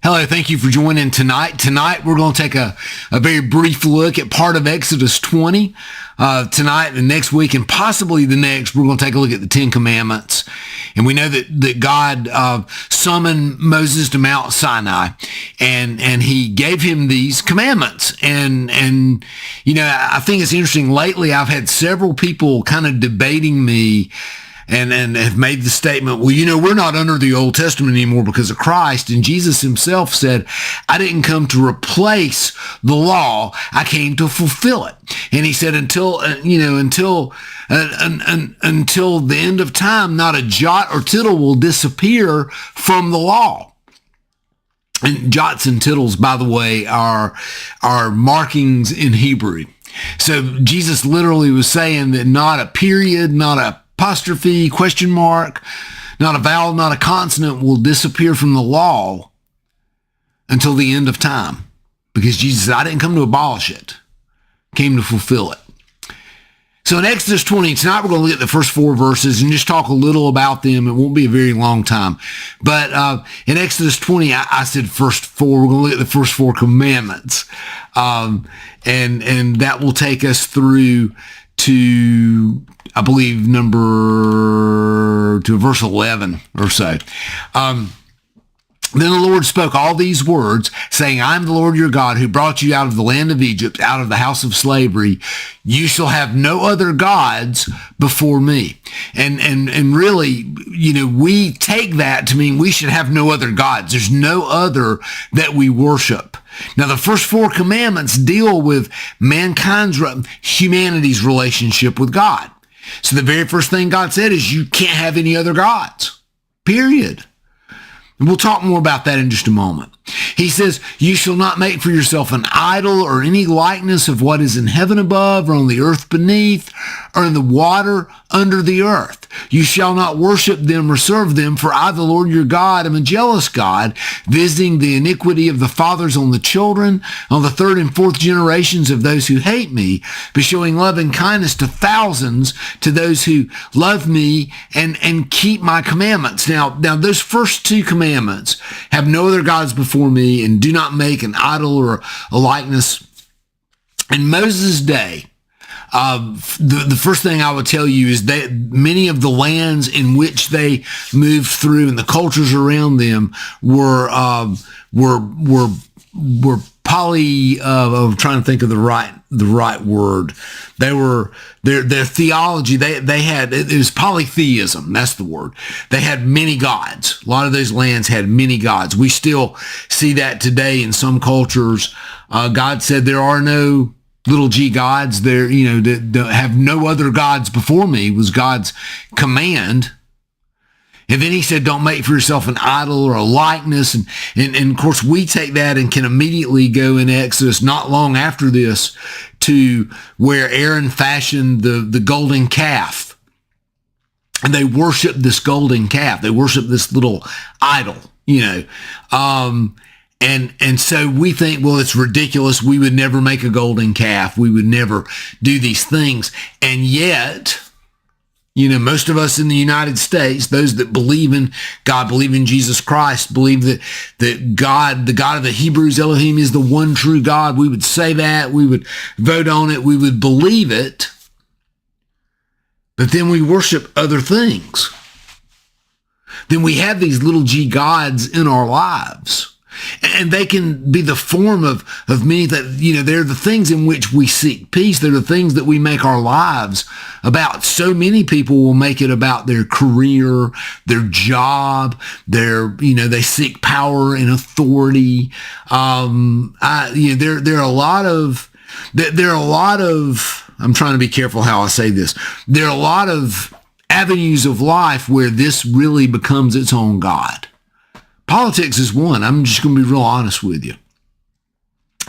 Hello, thank you for joining tonight. Tonight, we're going to take a very brief look at part of Exodus 20. Tonight and next week, and possibly the next, we're going to take a look at the Ten Commandments. And we know that God summoned Moses to Mount Sinai, and he gave him these commandments. And you know, I think it's interesting. Lately, I've had several people kind of debating me and have made the statement, well, you know, we're not under the Old Testament anymore because of Christ. And Jesus himself said, I didn't come to replace the law. I came to fulfill it. And he said, until the end of time, not a jot or tittle will disappear from the law. And jots and tittles, by the way, are markings in Hebrew. So Jesus literally was saying that not a period, not a apostrophe, question mark, not a vowel, not a consonant will disappear from the law until the end of time. Because Jesus said, I didn't come to abolish it. I came to fulfill it. So in Exodus 20, tonight we're going to look at the first 4 verses and just talk a little about them. It won't be a very long time. But in Exodus 20, I said first 4. We're going to look at the first 4 commandments. And that will take us through to, I believe, to verse 11 or so. Then the Lord spoke all these words, saying, I am the Lord your God who brought you out of the land of Egypt, out of the house of slavery. You shall have no other gods before me. And really, you know, we take that to mean we should have no other gods. There's no other that we worship. Now, the first 4 commandments deal with humanity's relationship with God. So the very first thing God said is you can't have any other gods, period. And we'll talk more about that in just a moment. He says, you shall not make for yourself an idol or any likeness of what is in heaven above or on the earth beneath or in the water under the earth. You shall not worship them or serve them, for I, the Lord your God, am a jealous God, visiting the iniquity of the fathers on the children, on the 3rd and 4th generations of those who hate me, but showing love and kindness to thousands to those who love me and keep my commandments. Now those first 2 commandments, have no other gods before me, and do not make an idol or a likeness. In Moses' day, the first thing I would tell you is that many of the lands in which they moved through and the cultures around them were poly. I'm trying to think of the right word. They were their theology. They had, it was polytheism. That's the word. They had many gods. A lot of those lands had many gods. We still see that today in some cultures. God said there are no little g gods. There, you know, that have no other gods before me was God's command. And then he said, don't make for yourself an idol or a likeness. And of course, we take that and can immediately go in Exodus, not long after this, to where Aaron fashioned the golden calf. And they worshiped this golden calf. They worshiped this little idol, you know. And so we think, well, it's ridiculous. We would never make a golden calf. We would never do these things. And yet, you know, most of us in the United States, those that believe in God, believe in Jesus Christ, believe that God, the God of the Hebrews, Elohim, is the one true God. We would say that. We would vote on it. We would believe it. But then we worship other things. Then we have these little g gods in our lives. And they can be the form of many that, you know, they're the things in which we seek peace. They're the things that we make our lives about. So many people will make it about their career, their job, they seek power and authority. There are a lot of, I'm trying to be careful how I say this. There are a lot of avenues of life where this really becomes its own God. Politics is one. I'm just going to be real honest with you.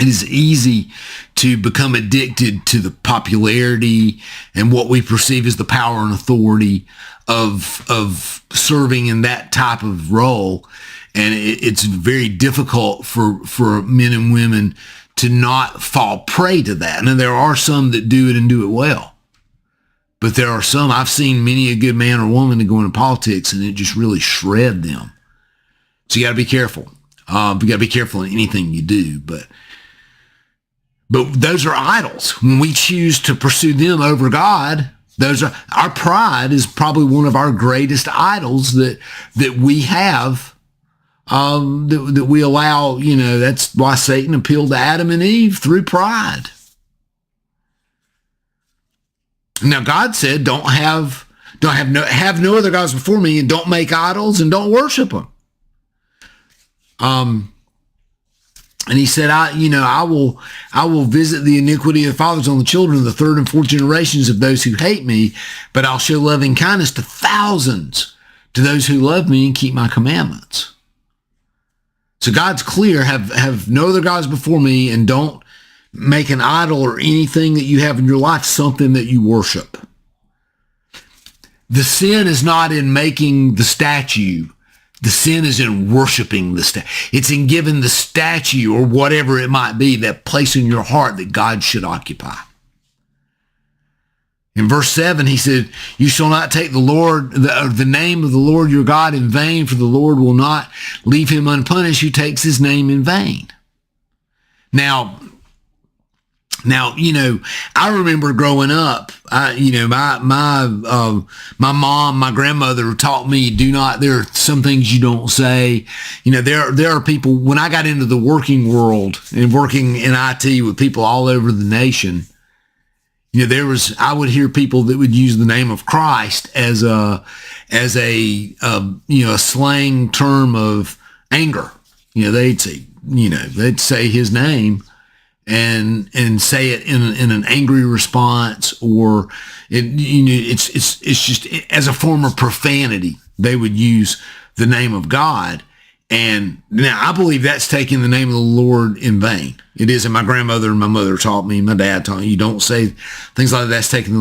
It is easy to become addicted to the popularity and what we perceive as the power and authority of serving in that type of role. And it's very difficult for men and women to not fall prey to that. Now, there are some that do it and do it well. But there are some, I've seen many a good man or woman to go into politics and it just really shred them. So you got to be careful. You got to be careful in anything you do, but those are idols. When we choose to pursue them over God, our pride is probably one of our greatest idols that we have. That we allow, that's why Satan appealed to Adam and Eve through pride. Now God said, have no other gods before me, and don't make idols and don't worship them. And he said, I will visit the iniquity of the fathers on the children of the third and fourth generations of those who hate me, but I'll show loving kindness to thousands, to those who love me and keep my commandments. So God's clear, have no other gods before me, and don't make an idol or anything that you have in your life something that you worship. The sin is not in making the statue. The sin is in worshiping the statue. It's in giving the statue, or whatever it might be, that place in your heart that God should occupy. In verse 7, he said, you shall not take the name of the Lord your God in vain, for the Lord will not leave him unpunished who takes his name in vain. Now, I remember growing up, my mom, my grandmother taught me, there are some things you don't say. There are people, when I got into the working world and working in IT with people all over the nation, I would hear people that would use the name of Christ as a slang term of anger. They'd say his name and say it in an angry response, or it's just as a form of profanity. They would use the name of God. And now I believe that's taking the name of the Lord in vain. It is. And my grandmother and my mother taught me, my dad taught me, you don't say things like that's taking the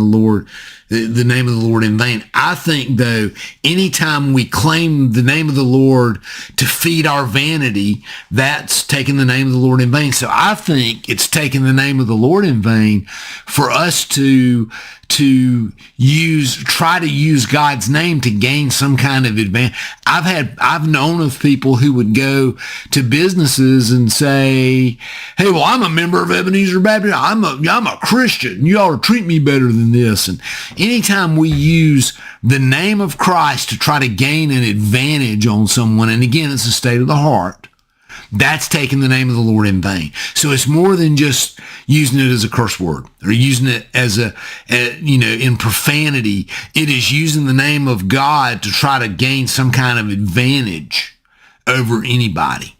name of the Lord in vain. I think, though, anytime we claim the name of the Lord to feed our vanity, that's taking the name of the Lord in vain. So I think it's taking the name of the Lord in vain for us to try to use God's name to gain some kind of advantage. I've known of people who would go to businesses and say, hey, well, I'm a member of Ebenezer Baptist. I'm a Christian. You ought to treat me better than this. And anytime we use the name of Christ to try to gain an advantage on someone, and again, it's a state of the heart, that's taking the name of the Lord in vain. So it's more than just using it as a curse word or using it as in profanity. It is using the name of God to try to gain some kind of advantage over anybody.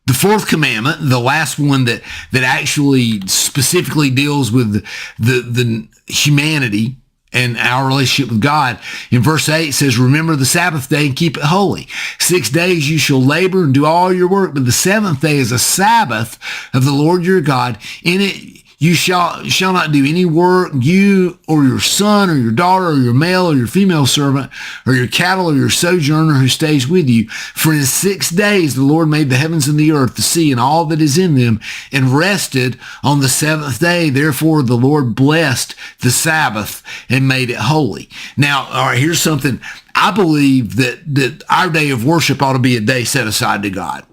The fourth commandment, the last one that actually specifically deals with the humanity and our relationship with God. In verse 8 it says, remember the Sabbath day and keep it holy. 6 days you shall labor and do all your work, but the seventh day is a Sabbath of the Lord your God. In it you shall not do any work, you or your son or your daughter or your male or your female servant or your cattle or your sojourner who stays with you. For in 6 days the Lord made the heavens and the earth, the sea, and all that is in them, and rested on the seventh day. Therefore the Lord blessed the Sabbath and made it holy. Now, all right, here's something. I believe that our day of worship ought to be a day set aside to God.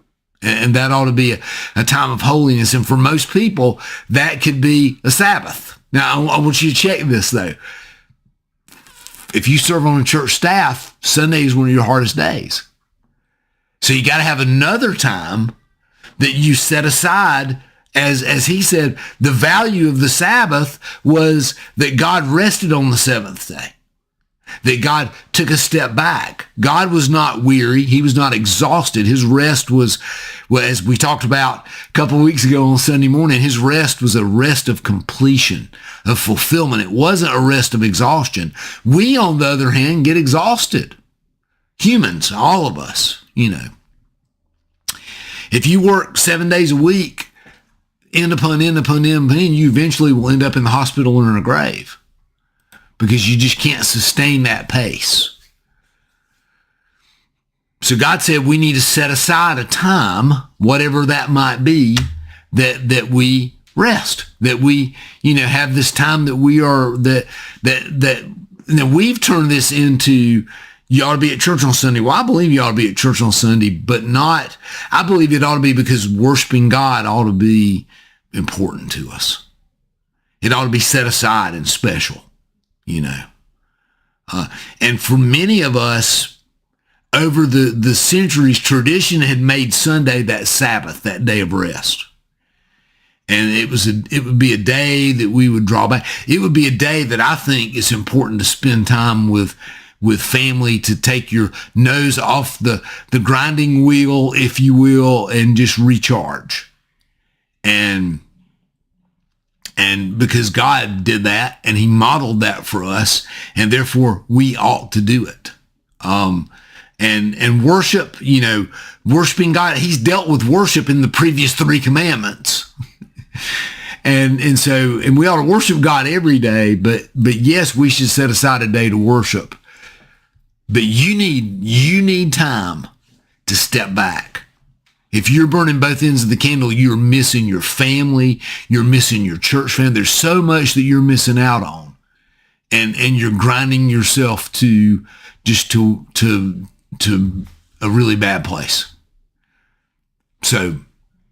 And that ought to be a time of holiness. And for most people, that could be a Sabbath. Now, I want you to check this, though. If you serve on a church staff, Sunday is one of your hardest days. So you got to have another time that you set aside. As he said, the value of the Sabbath was that God rested on the seventh day. That God took a step back. God was not weary. He was not exhausted. His rest was, as we talked about a couple of weeks ago on Sunday morning, his rest was a rest of completion, of fulfillment. It wasn't a rest of exhaustion. We, on the other hand, get exhausted. Humans, all of us, If you work 7 days a week, end upon end, you eventually will end up in the hospital or in a grave. Because you just can't sustain that pace. So God said we need to set aside a time, whatever that might be, that we rest, that we, have this time that we are, that we've turned this into, you ought to be at church on Sunday. Well, I believe you ought to be at church on Sunday, but not, I believe it ought to be because worshiping God ought to be important to us. It ought to be set aside and special, you know. And for many of us, over the centuries, tradition had made Sunday that Sabbath, that day of rest. And it would be a day that we would draw back. It would be a day that I think it's important to spend time with family, to take your nose off the grinding wheel, if you will, and just recharge. And because God did that and he modeled that for us, and therefore we ought to do it. And worship, you know, worshiping God, he's dealt with worship in the previous 3 commandments. and we ought to worship God every day, but yes, we should set aside a day to worship. But you need time to step back. If you're burning both ends of the candle, you're missing your family, you're missing your church family. There's so much that you're missing out on. And you're grinding yourself to a really bad place. So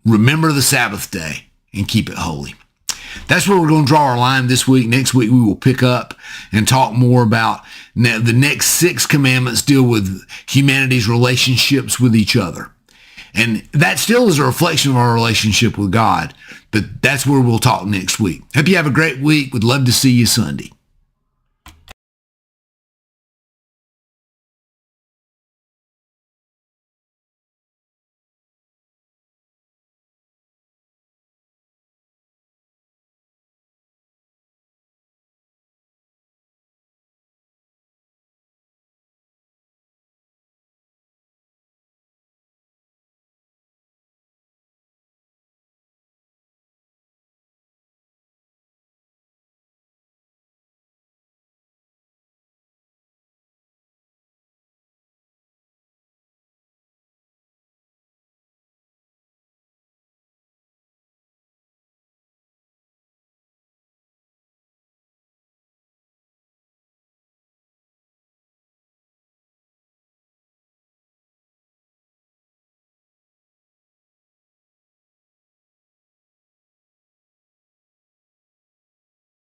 remember the Sabbath day and keep it holy. That's where we're going to draw our line this week. Next week, we will pick up and talk more about the next 6 commandments deal with humanity's relationships with each other. And that still is a reflection of our relationship with God, but that's where we'll talk next week. Hope you have a great week. Would love to see you Sunday.